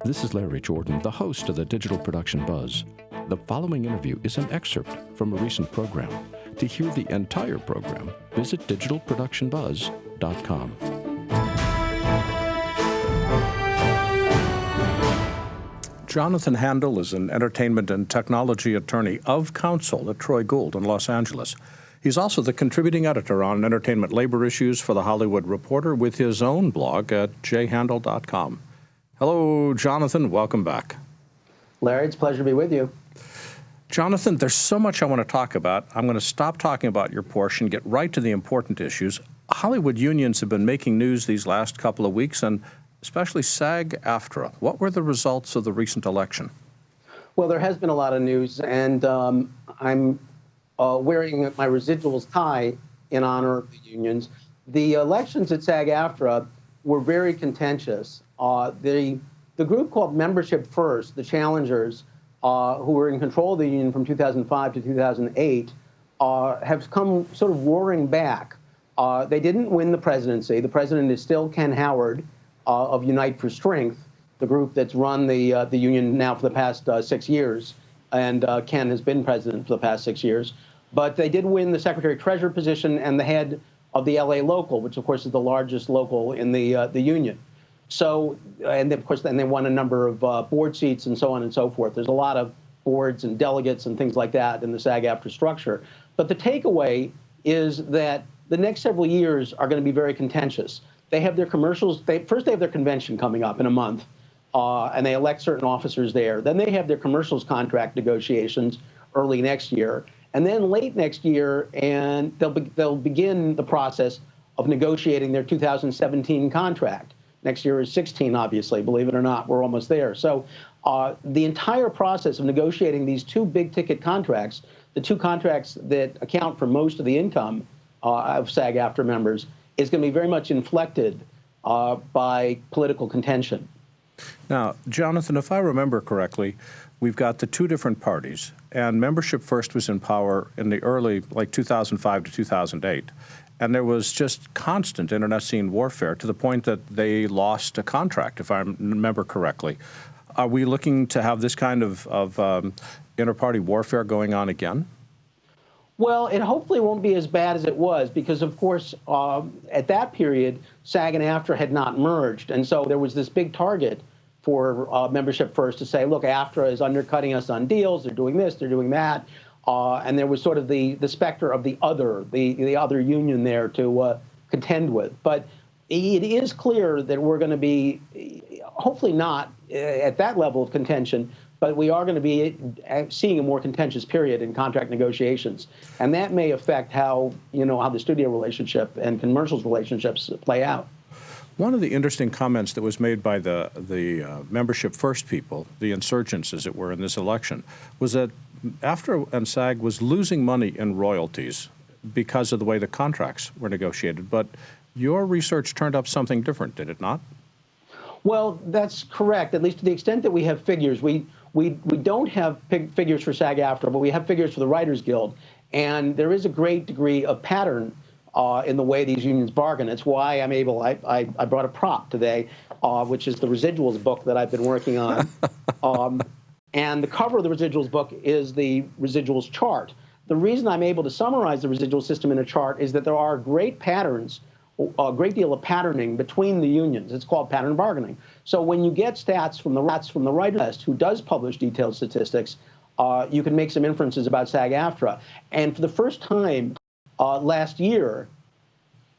This is Larry Jordan, the host of the Digital Production Buzz. The following interview is an excerpt from a recent program. To hear the entire program, visit digitalproductionbuzz.com. Jonathan Handel is an entertainment and technology attorney of counsel at Troy Gould in Los Angeles. He's also the contributing editor on entertainment labor issues for The Hollywood Reporter with his own blog at jhandel.com. Hello, Jonathan. Welcome back. Larry, it's a pleasure to be with you. Jonathan, there's so much I want to talk about. I'm going to stop talking about your portion, get right to the important issues. Hollywood unions have been making news these last couple of weeks, and especially SAG-AFTRA. What were the results of the recent election? Well, there has been a lot of news, and I'm wearing my residuals tie in honor of the unions. The elections at SAG-AFTRA were very contentious. The group called Membership First, the challengers, who were in control of the union from 2005 to 2008, have come sort of roaring back. They didn't win the presidency. The president is still Ken Howard of Unite for Strength, the group that's run the union now for the past 6 years, and Ken has been president for the past 6 years. But they did win the secretary-treasurer position and the head of the LA local, which of course is the largest local in the union. So, and of course, then they won a number of board seats and so on and so forth. There's a lot of boards and delegates and things like that in the SAG-AFTRA structure. But the takeaway is that the next several years are going to be very contentious. They have their commercials. First, they have their convention coming up in a month, and they elect certain officers there. Then they have their commercials contract negotiations early next year. And then late next year, and they'll begin the process of negotiating their 2017 contract. Next year is 16, obviously, believe it or not, we're almost there. So the entire process of negotiating these two big-ticket contracts, the two contracts that account for most of the income of SAG-AFTRA members, is going to be very much inflected by political contention. Now, Jonathan, if I remember correctly, we've got the two different parties, and Membership First was in power in the early, like 2005 to 2008. And there was just constant internecine warfare to the point that they lost a contract, if I remember correctly. Are we looking to have this kind of inter-party warfare going on again? Well, it hopefully won't be as bad as it was because, of course, at that period, SAG and AFTRA had not merged. And so there was this big target for Membership First to say, look, AFTRA is undercutting us on deals. They're doing this, they're doing that. And there was sort of the specter of the other union there to contend with. But it is clear that we're going to be, hopefully not at that level of contention, but we are going to be seeing a more contentious period in contract negotiations. And that may affect how, how the studio relationship and commercials relationships play out. One of the interesting comments that was made by the Membership First people, the insurgents, as it were, in this election, was that AFTRA and SAG was losing money in royalties because of the way the contracts were negotiated. But your research turned up something different, did it not? Well, that's correct, at least to the extent that we have figures. We don't have figures for SAG-AFTRA, but we have figures for the Writers Guild. And there is a great degree of pattern in the way these unions bargain. It's why I'm able, I brought a prop today, which is the residuals book that I've been working on. And the cover of the residuals book is the residuals chart. The reason I'm able to summarize the residual system in a chart is that there are great patterns, a great deal of patterning between the unions. It's called pattern bargaining. So when you get stats from the Writers Guild, who does publish detailed statistics, you can make some inferences about SAG-AFTRA. And for the first time last year,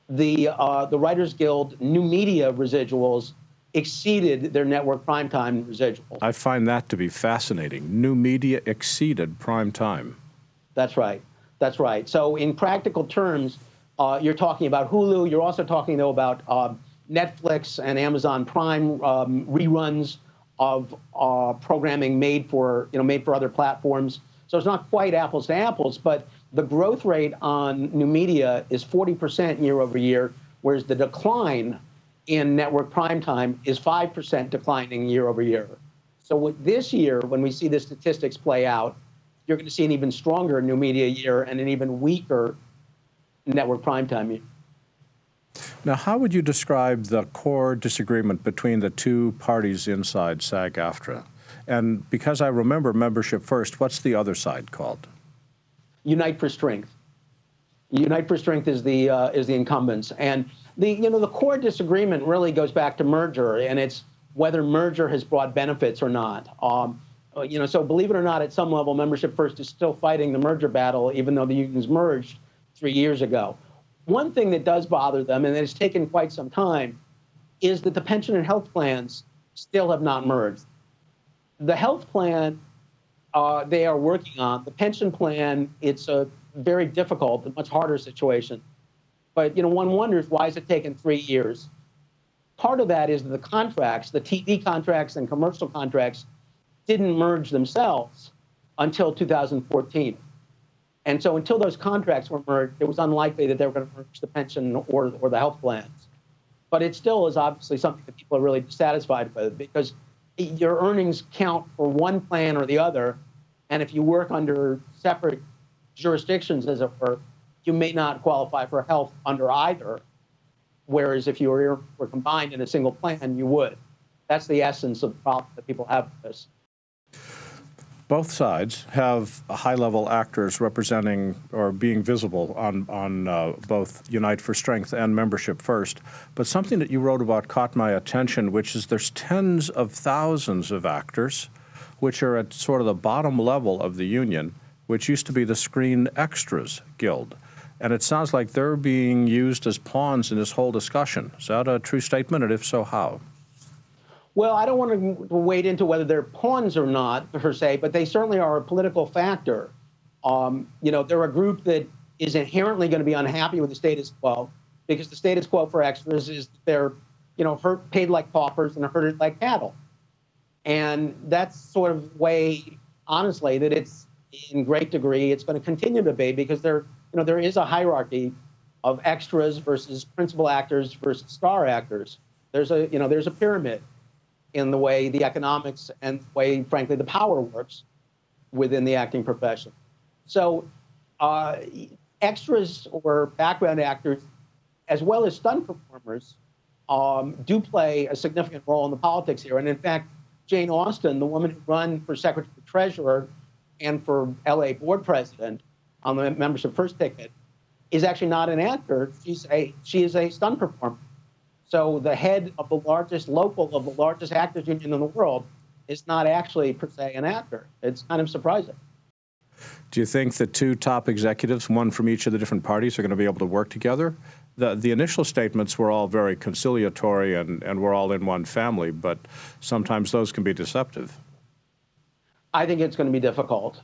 the Writers Guild new media residuals exceeded their network primetime residuals. I find that to be fascinating. New media exceeded primetime. That's right. That's right. So in practical terms, you're talking about Hulu. You're also talking, though, about Netflix and Amazon Prime reruns of programming made for other platforms. So it's not quite apples to apples, but the growth rate on new media is 40% year over year, whereas the decline in network primetime is 5% declining year over year. So this year, when we see the statistics play out, you're going to see an even stronger new media year and an even weaker network primetime year. Now, how would you describe the core disagreement between the two parties inside SAG-AFTRA? And because I remember Membership First, what's the other side called? Unite for Strength. Unite for Strength is the incumbents, and the core disagreement really goes back to merger, and it's whether merger has brought benefits or not. So believe it or not, at some level, Membership First is still fighting the merger battle, even though the unions merged 3 years ago. One thing that does bother them, and it's taken quite some time, is that the pension and health plans still have not merged. The health plan they are working on. The pension plan, it's a very difficult, a much harder situation. But one wonders, why has it taken 3 years? Part of that is that the contracts, the TV contracts and commercial contracts, didn't merge themselves until 2014. And so until those contracts were merged, it was unlikely that they were going to merge the pension or the health plans. But it still is obviously something that people are really dissatisfied with, because your earnings count for one plan or the other. And if you work under separate jurisdictions, as it were, you may not qualify for health under either. Whereas if you were combined in a single plan, you would. That's the essence of the problem that people have with this. Both sides have high-level actors representing or being visible on both Unite for Strength and Membership First. But something that you wrote about caught my attention, which is there's tens of thousands of actors which are at sort of the bottom level of the union, which used to be the Screen Extras Guild. And it sounds like they're being used as pawns in this whole discussion. Is that a true statement, and if so, how? Well, I don't want to wade into whether they're pawns or not, per se, but they certainly are a political factor. They're a group that is inherently going to be unhappy with the status quo, because the status quo for extras is that they're, paid like paupers and herded like cattle. And that's sort of way, honestly, that it's in great degree, it's going to continue to be, because there is a hierarchy of extras versus principal actors versus star actors. There's a pyramid in the way the economics and the way, frankly, the power works within the acting profession. So extras or background actors, as well as stunt performers, do play a significant role in the politics here. And in fact, Jane Austen, the woman who ran for Secretary-Treasurer and for LA board president on the Membership First ticket, is actually not an actor. She is a stunt performer. So the head of the largest actors union in the world is not actually, per se, an actor. It's kind of surprising. Do you think the two top executives, one from each of the different parties, are going to be able to work together? The initial statements were all very conciliatory and we're all in one family, but sometimes those can be deceptive. I think it's going to be difficult.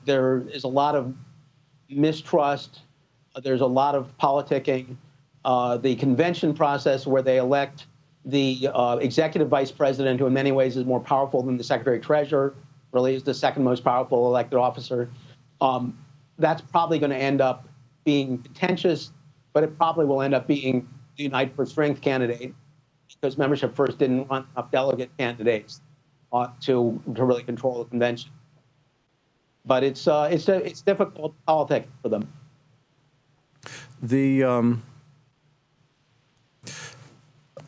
There is a lot of mistrust. There's a lot of politicking. The convention process, where they elect the executive vice president, who in many ways is more powerful than the secretary-treasurer, really is the second most powerful elected officer. That's probably going to end up being contentious, but it probably will end up being the Unite for Strength candidate, because Membership First didn't want enough delegate candidates to really control the convention. But it's difficult politics for them.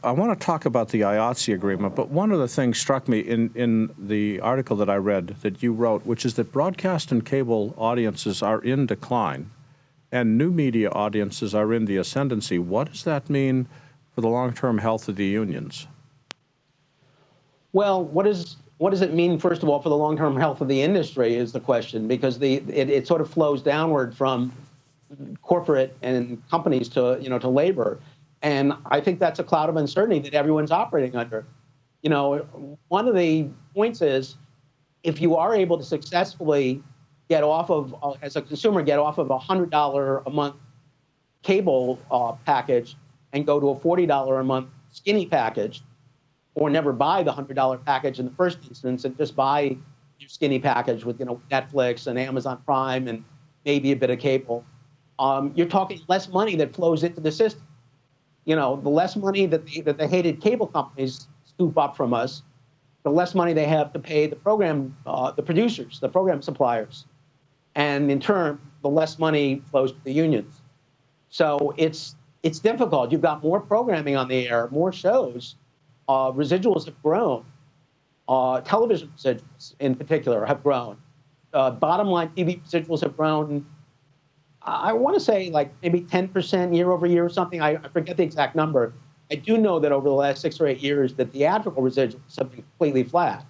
I want to talk about the IATSE agreement, but one of the things struck me in the article that I read that you wrote, which is that broadcast and cable audiences are in decline and new media audiences are in the ascendancy. What does that mean for the long-term health of the unions? Well, what does it mean, first of all, for the long-term health of the industry is the question, because it sort of flows downward from corporate and companies to labor. And I think that's a cloud of uncertainty that everyone's operating under. One of the points is, if you are able to successfully get off of, as a consumer, get off of a $100 a month cable package and go to a $40 a month skinny package, or never buy the $100 package in the first instance and just buy your skinny package with Netflix and Amazon Prime and maybe a bit of cable, you're talking less money that flows into the system. The less money that the hated cable companies scoop up from us, the less money they have to pay the producers, the program suppliers. And in turn, the less money flows to the unions. So it's it's difficult. You've got more programming on the air, more shows. Residuals have grown. Television residuals, in particular, have grown. Bottom line, TV residuals have grown. I want to say like maybe 10% year over year or something. I forget the exact number. I do know that over the last 6 or 8 years, the theatrical residuals have been completely flat.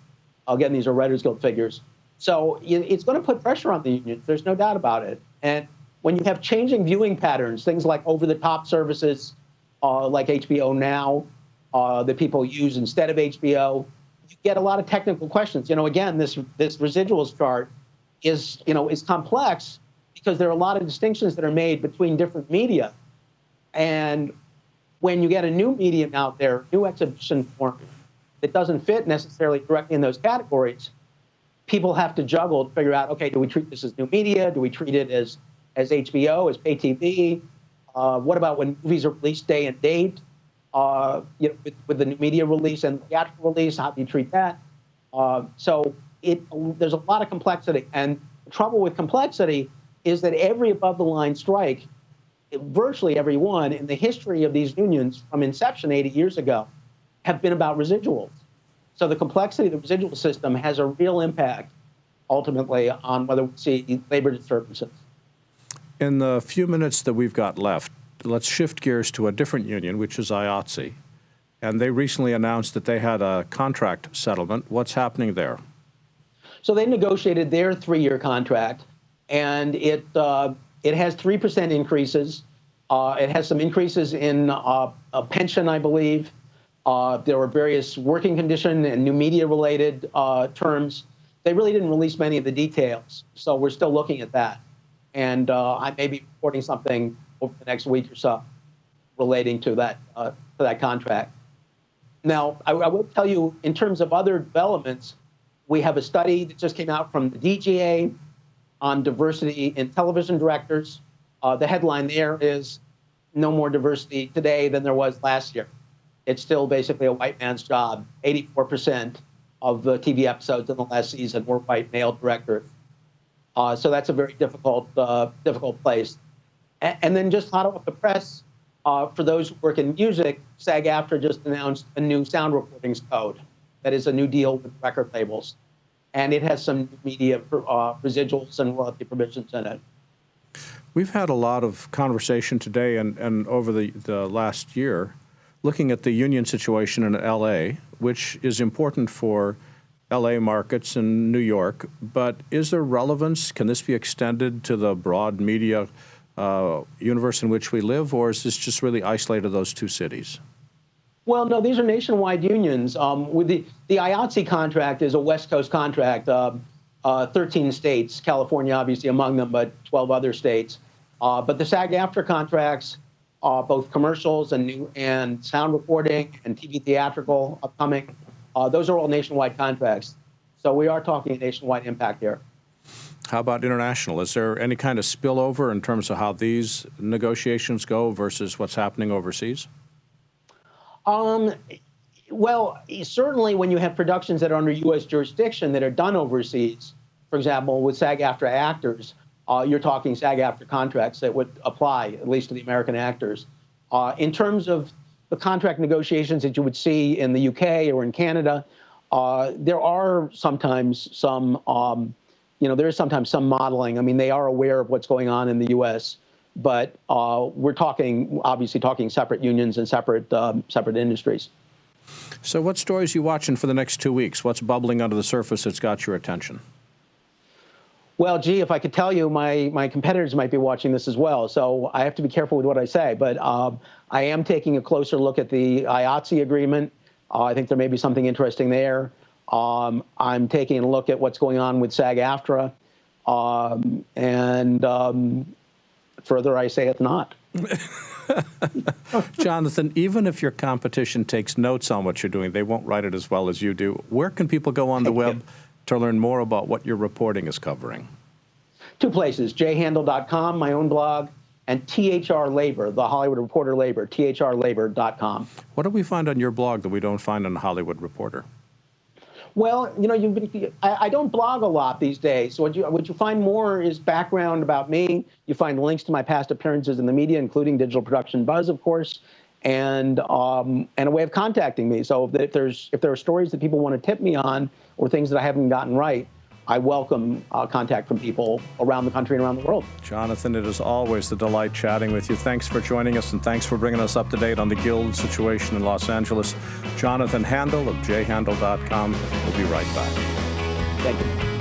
Again, these are Writers Guild figures. So it's going to put pressure on the unions. There's no doubt about it. And when you have changing viewing patterns, things like over-the-top services like HBO Now that people use instead of HBO, you get a lot of technical questions. Again, this residuals chart is complex because there are a lot of distinctions that are made between different media. And when you get a new medium out there, new exhibition form that doesn't fit necessarily directly in those categories, people have to juggle to figure out, okay, do we treat this as new media? Do we treat it as HBO, as pay TV? What about when movies are released day and date? With the new media release and the theatrical release, how do you treat that? So there's a lot of complexity. And the trouble with complexity is that every above-the-line strike, virtually every one in the history of these unions from inception 80 years ago, have been about residuals. So the complexity of the residual system has a real impact, ultimately, on whether we see labor disturbances. In the few minutes that we've got left, let's shift gears to a different union, which is IATSE. And they recently announced that they had a contract settlement. What's happening there? So they negotiated their 3-year contract, and it has 3% increases. It has some increases in a pension, I believe. There were various working condition and new media-related terms. They really didn't release many of the details, so we're still looking at that. And I may be reporting something over the next week or so relating to that contract. Now, I will tell you, in terms of other developments, we have a study that just came out from the DGA on diversity in television directors. The headline there is, no more diversity today than there was last year. It's still basically a white man's job. 84% of the TV episodes in the last season were white male directors. So that's a very difficult place. And then just hot off the press, for those who work in music, SAG-AFTRA just announced a new sound recordings code. That is a new deal with record labels. And it has some media residuals and royalty provisions in it. We've had a lot of conversation today and over the last year looking at the union situation in LA, which is important for LA markets and New York, but is there relevance? Can this be extended to the broad media universe in which we live, or is this just really isolated to those two cities? Well, no, these are nationwide unions. With the IATSE contract is a West Coast contract, 13 states, California obviously among them, but 12 other states. But the SAG-AFTRA contracts, both commercials and sound recording and TV theatrical upcoming, those are all nationwide contracts. So we are talking a nationwide impact here. How about international? Is there any kind of spillover in terms of how these negotiations go versus what's happening overseas? Well, certainly when you have productions that are under U.S. jurisdiction that are done overseas, for example, with SAG-AFTRA actors, you're talking SAG-AFTRA contracts that would apply, at least to the American actors. In terms of the contract negotiations that you would see in the UK or in Canada, there are sometimes some, there is sometimes some modeling. I mean, they are aware of what's going on in the U.S., but we're obviously talking separate unions and separate industries. So what stories are you watching for the next 2 weeks? What's bubbling under the surface that's got your attention? Well, gee, if I could tell you, my competitors might be watching this as well, so I have to be careful with what I say. But I am taking a closer look at the IATSE agreement. I think there may be something interesting there. I'm taking a look at what's going on with SAG-AFTRA, and further I say it not. Jonathan, even if your competition takes notes on what you're doing, they won't write it as well as you do. Where can people go on the web to learn more about what your reporting is covering? 2 places, jhandel.com, my own blog, and THR Labor, the Hollywood Reporter Labor, thrlabor.com. What do we find on your blog that we don't find on the Hollywood Reporter? Well, I don't blog a lot these days. So what you find more is background about me. You find links to my past appearances in the media, including Digital Production Buzz, of course, and a way of contacting me. So if there are stories that people want to tip me on or things that I haven't gotten right, I welcome contact from people around the country and around the world. Jonathan, it is always a delight chatting with you. Thanks for joining us, and thanks for bringing us up to date on the Guild situation in Los Angeles. Jonathan Handel of jhandel.com. We'll be right back. Thank you.